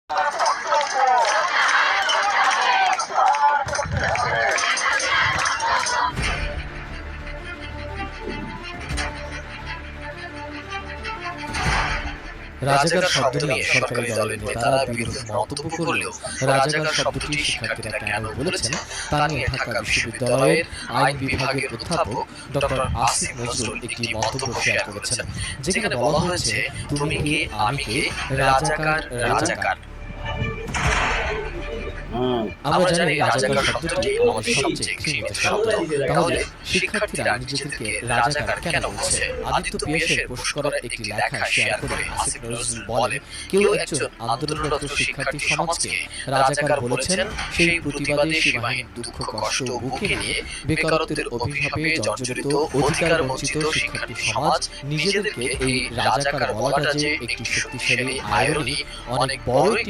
রাজাকার শব্দ নিয়ে সরকারি দলের নেতারা বিরূপ মন্তব্য করলেও রাজাকার শব্দটি শিক্ষার্থীরা কেন বলেছেন তা নিয়ে ঢাকা বিশ্ববিদ্যালয়ের আইন বিভাগের অধ্যাপক ডক্টর আসিফ নজরুল একটি মন্তব্য শেয়ার করেছেন, যেখানে বলা হয়েছে, তুমি কে আমি কে, রাজাকার রাজাকার। আমরা জানি রাজাকার শব্দটি আমাদের সবচেয়ে ঘৃণিত শব্দ। তাহলে শিক্ষার্থীরা নিজেদেরকে রাজাকার কেন বলছে? আদিত্য পিয়াসের পোস্ট করা একটি লেখা শেয়ার করে আসিফ নজরুল বলেন, কেউ একজন আন্দোলনরত শিক্ষার্থী সমাজকে রাজাকার বলেছেন সেই প্রতিবাদে সীমাহীন দুঃখ কষ্ট বুকে নিয়ে বেকারত্বের অভিশাপে জর্জরিত অধিকার বঞ্চিত শিক্ষার্থী সমাজ নিজেদেরকে এই রাজাকার বলাটা যে একটি শক্তিশালী আইরনি, অনেক বড় একটি